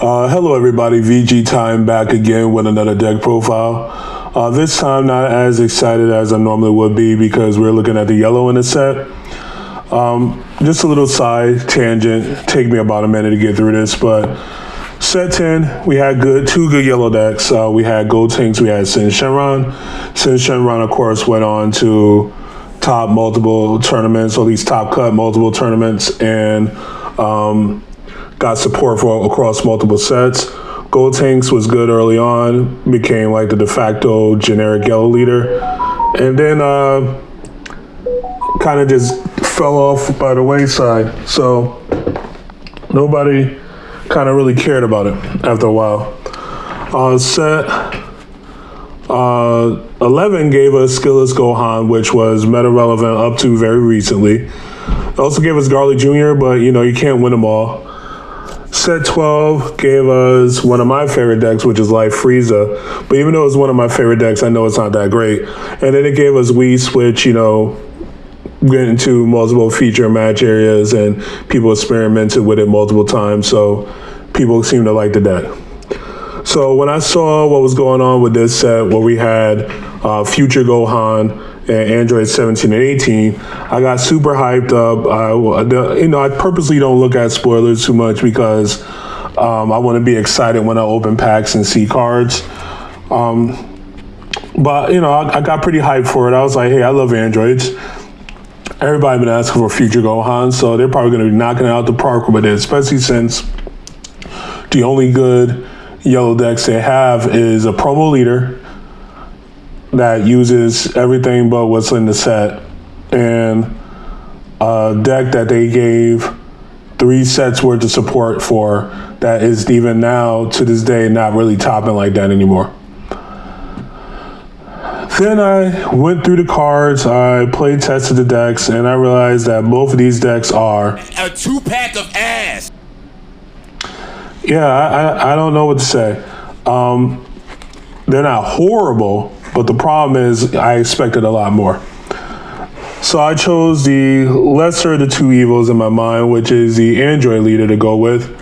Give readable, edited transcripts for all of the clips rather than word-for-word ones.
Hello everybody, VG time back again with another deck profile. This time not as excited as I normally would be because we're looking at the yellow in the set. Just a little side tangent, take me about a minute to get through this, but set 10, we had two good yellow decks. We had Gold Tanks, we had Sin Shenron. Sin Shenron, of course, went on to top multiple tournaments, or at least top cut multiple tournaments, and got support for across multiple sets. Gold Tanks was good early on, became like the de facto generic yellow leader, and then kind of just fell off by the wayside. So nobody kind of really cared about it after a while. Set 11 gave us Skillless Gohan, which was meta relevant up to very recently. It also gave us Garlic Jr., but you can't win them all. Set 12 gave us one of my favorite decks, which is Life Frieza. But even though it's one of my favorite decks, I know it's not that great. And then it gave us Whis, which, get into multiple feature match areas, and people experimented with it multiple times. So people seem to like the deck. So when I saw what was going on with this set, where we had Future Gohan and Android 17 and 18, I got super hyped up. I purposely don't look at spoilers too much because I want to be excited when I open packs and see cards. But I got pretty hyped for it. I was like, hey, I love Androids. Everybody been asking for Future Gohan, so they're probably going to be knocking it out the park with it, especially since the only good yellow decks they have is a promo leader that uses everything but what's in the set, and a deck that they gave 3 sets worth of support for that is even now to this day not really topping like that anymore. Then I went through the cards, I play tested the decks, and I realized that both of these decks are a 2-pack of ass. Yeah, I don't know what to say. They're not horrible, but the problem is I expected a lot more. So I chose the lesser of the two evils in my mind, which is the Android leader to go with.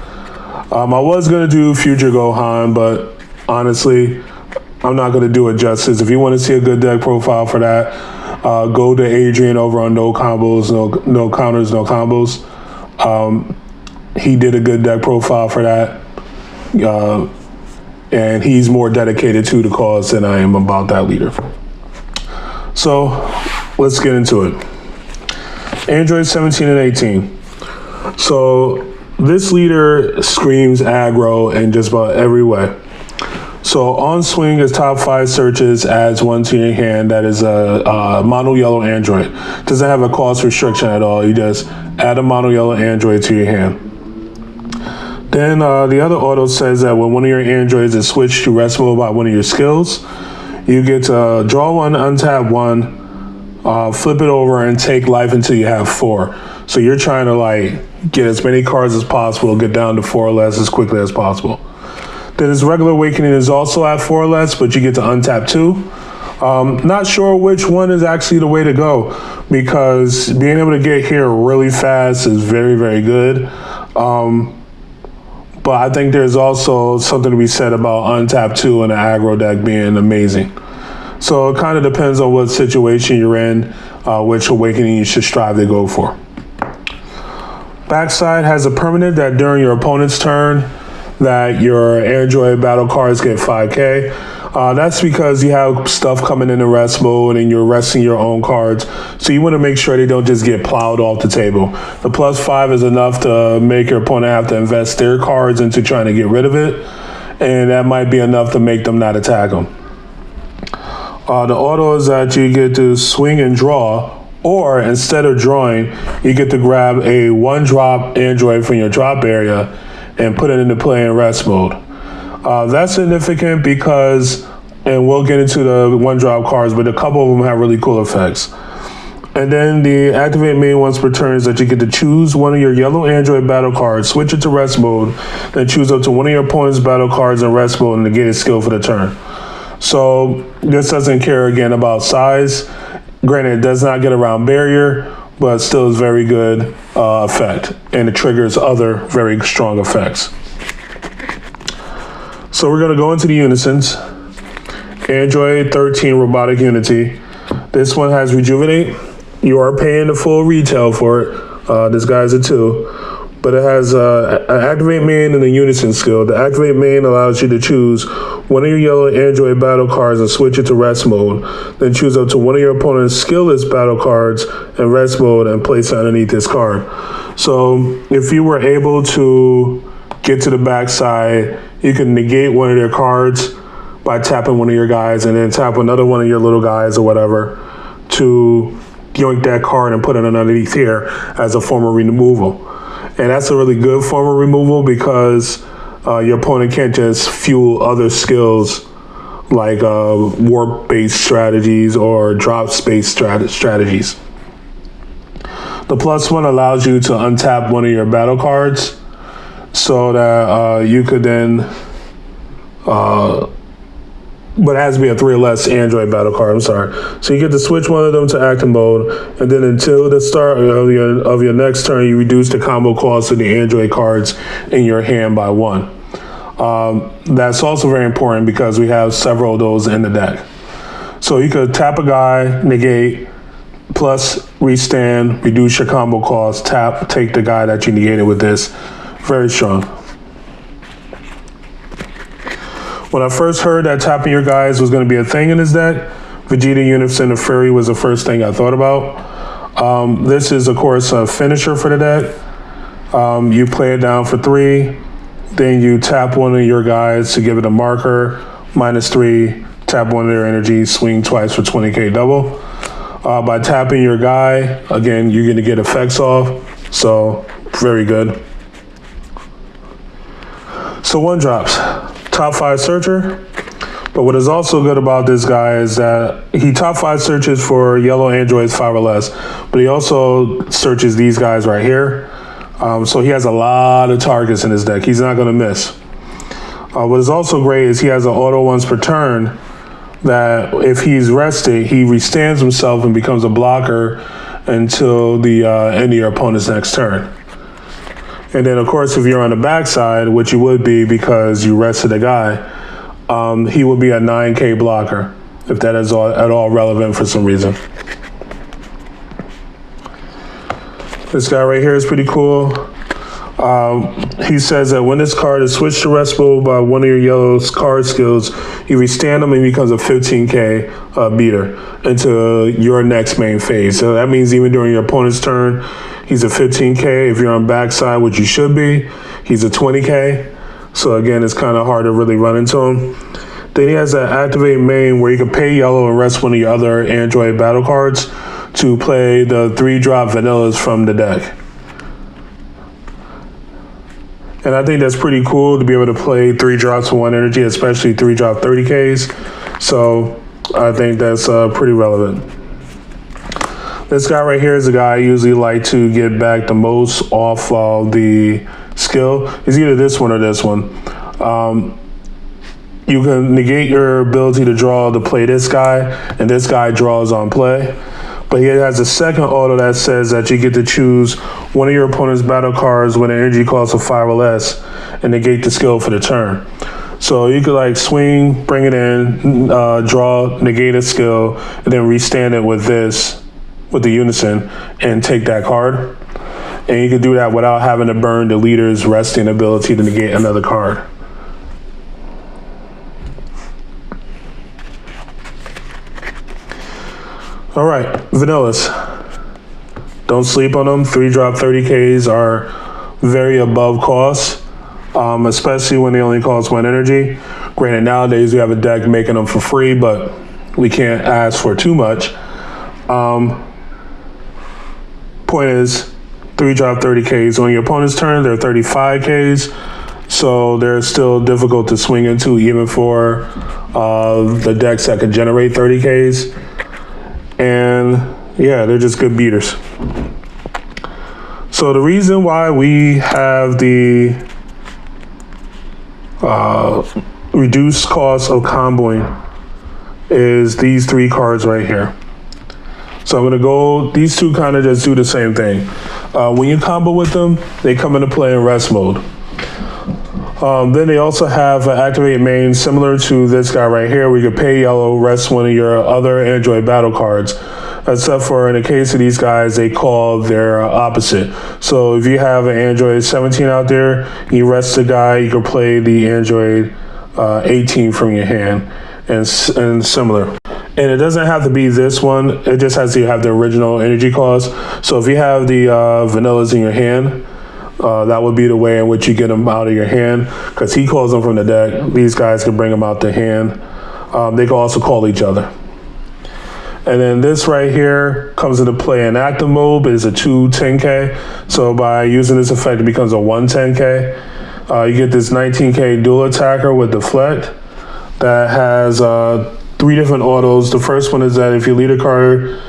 I was going to do Future Gohan, but honestly, I'm not going to do it justice. If you want to see a good deck profile for that, go to Adrian over on No Combos, No Counters, No Combos. He did a good deck profile for that. And he's more dedicated to the cause than I am about that leader. So let's get into it. Android 17 and 18. So this leader screams aggro in just about every way. So on swing, his top 5 searches adds 1 to your hand. That is a mono yellow Android. Doesn't have a cost restriction at all. You just add a mono yellow Android to your hand. Then the other auto says that when one of your androids is switched to rest mode by one of your skills, you get to draw 1, untap 1, flip it over, and take life until you have 4. So you're trying to get as many cards as possible, get down to 4 or less as quickly as possible. Then his regular awakening is also at 4 or less, but you get to untap 2. Not sure which one is actually the way to go, because being able to get here really fast is very, very good. But I think there's also something to be said about untap 2 and the aggro deck being amazing. So it kind of depends on what situation you're in, which awakening you should strive to go for. Backside has a permanent that during your opponent's turn, that your Android battle cards get 5k. That's because you have stuff coming in the rest mode and you're resting your own cards. So you want to make sure they don't just get plowed off the table. The +5 is enough to make your opponent have to invest their cards into trying to get rid of it. And that might be enough to make them not attack them. The auto is that you get to swing and draw, or instead of drawing, you get to grab a 1-drop Android from your drop area and put it into play in rest mode. That's significant because, and we'll get into the 1-drop cards, but a couple of them have really cool effects. And then the activate main once per turn is that you get to choose one of your yellow Android battle cards, switch it to rest mode, then choose up to one of your opponent's battle cards in rest mode and negate its skill for the turn. So this doesn't care again about size. Granted, it does not get around barrier, but still is very good effect, and it triggers other very strong effects. So we're going to go into the unisons. Android 13 robotic unity. This one has rejuvenate. You are paying the full retail for it. This guy's a 2. But it has an activate main and a unison skill. The activate main allows you to choose one of your yellow Android battle cards and switch it to rest mode. Then choose up to one of your opponent's skillless battle cards in rest mode and place it underneath this card. So if you were able to get to the backside, you can negate one of their cards by tapping one of your guys and then tap another one of your little guys or whatever to yoink that card and put it underneath here as a form of removal. And that's a really good form of removal because your opponent can't just fuel other skills like warp-based strategies or drop-based strategies. The +1 allows you to untap one of your battle cards so that you could then but it has to be a 3 or less Android battle card, I'm sorry. So you get to switch one of them to active mode, and then until the start of your next turn, you reduce the combo cost of the Android cards in your hand by 1. That's also very important because we have several of those in the deck. So you could tap a guy, negate, plus restand, reduce your combo cost, tap, take the guy that you negated with this. Very strong. When I first heard that tapping your guys was going to be a thing in this deck, Vegeta, Newwst, and the Fury was the first thing I thought about. This is, of course, a finisher for the deck. You play it down for 3, then you tap one of your guys to give it a marker, -3, tap one of their energy, swing twice for 20k double. By tapping your guy, again, you're going to get effects off, so very good. So 1-drops. Top 5 searcher, but what is also good about this guy is that he top 5 searches for yellow androids 5 or less, but he also searches these guys right here. So he has a lot of targets in his deck. He's not going to miss. What is also great is he has an auto once per turn that if he's rested, he restands himself and becomes a blocker until the end of your opponent's next turn. And then, of course, if you're on the backside, which you would be because you rested a guy, he would be a 9k blocker, if that is at all relevant for some reason. This guy right here is pretty cool. He says that when this card is switched to rest mode by one of your yellow card skills, you restand him and he becomes a 15k beater into your next main phase. So that means even during your opponent's turn, he's a 15k. If you're on backside, which you should be, he's a 20k. So again, it's kind of hard to really run into him. Then he has an activate main where you can pay yellow and rest one of your other Android battle cards to play the 3-drop vanillas from the deck. And I think that's pretty cool to be able to play 3 drops for 1 energy, especially 3-drop 30Ks. So I think that's pretty relevant. This guy right here is the guy I usually like to get back the most off of the skill. It's either this one or this one. You can negate your ability to draw to play this guy, and this guy draws on play. But he has a second auto that says that you get to choose one of your opponent's battle cards with an energy cost of 5 or less and negate the skill for the turn. So you could like swing, bring it in, draw, negate a skill, and then restand it with this, with the unison, and take that card. And you can do that without having to burn the leader's resting ability to negate another card. All right, vanillas. Don't sleep on them. 3-drop 30Ks are very above cost, especially when they only cost 1 energy. Granted, nowadays we have a deck making them for free, but we can't ask for too much. Point is, 3-drop 30Ks. On your opponent's turn, they're 35Ks, so they're still difficult to swing into even for the decks that can generate 30Ks. And yeah, they're just good beaters. So the reason why we have the reduced cost of comboing is these 3 cards right here. So I'm gonna go, these 2 kind of just do the same thing. When you combo with them, they come into play in rest mode. Then they also have an activate main similar to this guy right here. We could pay yellow, rest one of your other Android battle cards. Except for in the case of these guys, they call their opposite. So if you have an Android 17 out there, you rest the guy, you can play the Android 18 from your hand and similar. And it doesn't have to be this one. It just has to have the original energy cost. So if you have the vanillas in your hand, that would be the way in which you get them out of your hand, because he calls them from the deck. These guys can bring them out the hand. They can also call each other. And then this right here comes into play in active mode, but it's a 210K. So by using this effect, it becomes a 110K. You get this 19K dual attacker with deflect that has 3 different autos. The first one is that if your leader card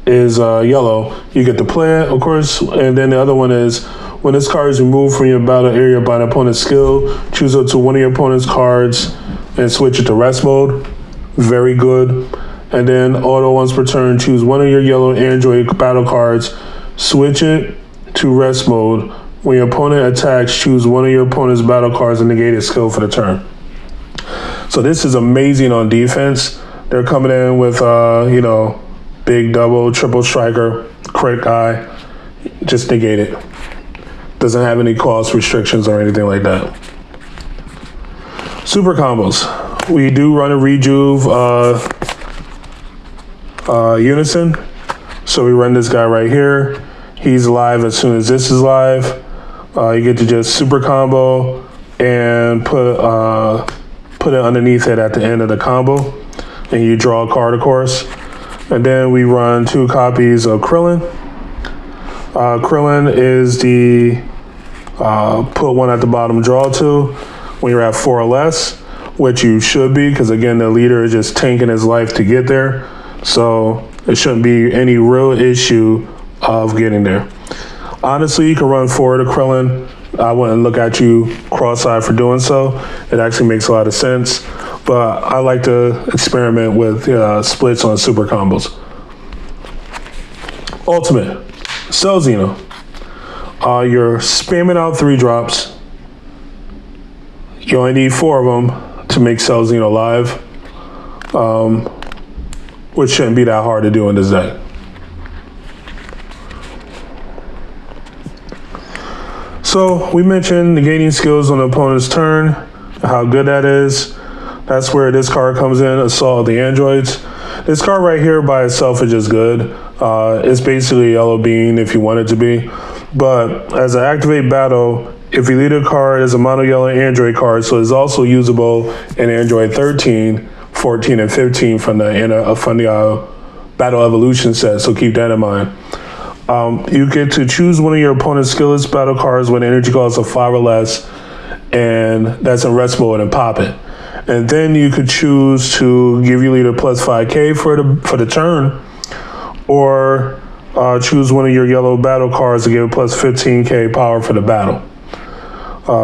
is yellow, you get to play it, of course. And then the other one is when this card is removed from your battle area by an opponent's skill, choose up to one of your opponent's cards and switch it to rest mode. Very good. And then auto once per turn, choose one of your yellow Android battle cards, switch it to rest mode. When your opponent attacks, choose one of your opponent's battle cards and negate its skill for the turn. So this is amazing on defense. They're coming in with, big double, triple striker, crit guy. Just negate it. Doesn't have any cost restrictions or anything like that. Super combos. We do run a rejuve unison. So we run this guy right here. He's live as soon as this is live. You get to just super combo and put it underneath it at the end of the combo. And you draw a card, of course. And then we run 2 copies of Krillin. Krillin is the put 1 at the bottom, draw 2 when you're at 4 or less, which you should be, because again, the leader is just tanking his life to get there. So it shouldn't be any real issue of getting there. Honestly, you can run 4 to Krillin. I wouldn't look at you cross-eyed for doing so. It actually makes a lot of sense. But I like to experiment with splits on super combos. Ultimate. Cell Xeno. You're spamming out 3 drops. You only need 4 of them to make Cell Xeno live, which shouldn't be that hard to do in this deck. So we mentioned negating skills on the opponent's turn, how good that is. That's where this card comes in, Assault of the Androids. This card right here by itself is just good. It's basically a yellow bean if you want it to be. But as an activate battle, if your leader card is a mono yellow Android card, so it's also usable in Android 13, 14, and 15 from the Battle Evolution set, so keep that in mind. You get to choose one of your opponent's skillless battle cards with an energy cost of 5 or less, and that's in rest mode, and pop it. And then you could choose to give your leader plus 5K for the turn, or choose one of your yellow battle cards to give it plus 15K power for the battle.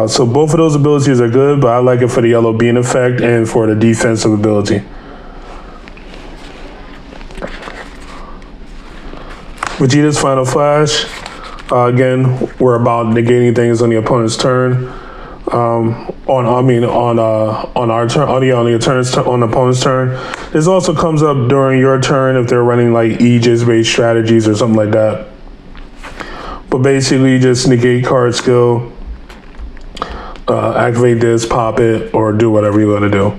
So both of those abilities are good, but I like it for the yellow bean effect and for the defensive ability. Vegeta's Final Flash. Again, we're about negating things on the opponent's turn. On the opponent's turn. This also comes up during your turn if they're running like Aegis-based strategies or something like that. But basically, just negate card skill, activate this, pop it, or do whatever you want to do.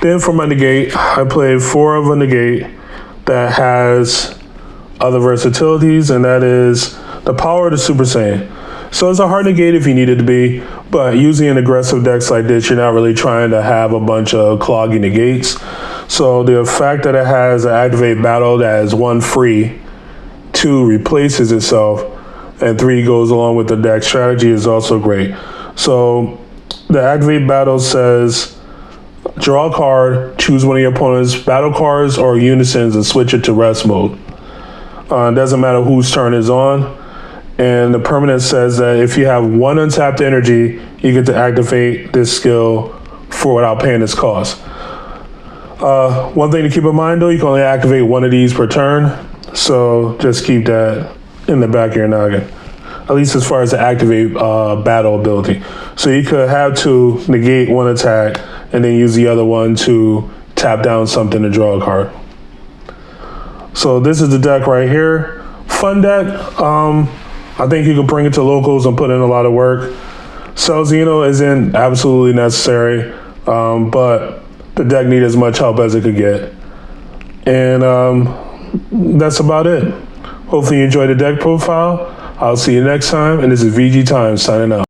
Then for my negate, I played 4 of a negate that has other versatilities, and that is the power of the Super Saiyan. So it's a hard negate if you need it to be, but using an aggressive decks like this, you're not really trying to have a bunch of cloggy negates. So the fact that it has an activate battle that is 1 free, 2 replaces itself, and 3 goes along with the deck strategy is also great. So the activate battle says, draw a card, choose one of your opponent's battle cards or unisons and switch it to rest mode. It doesn't matter whose turn is on. And the permanent says that if you have 1 untapped energy, you get to activate this skill without paying its cost. One thing to keep in mind though, you can only activate 1 of these per turn. So just keep that in the back of your noggin. at least as far as the activate battle ability. So you could have to negate one attack and then use the other one to tap down something to draw a card. So this is the deck right here. Fun deck. I think you could bring it to locals and put in a lot of work. Celzino isn't absolutely necessary, but the deck needs as much help as it could get. And that's about it. Hopefully you enjoyed the deck profile. I'll see you next time, and this is VG Time signing out.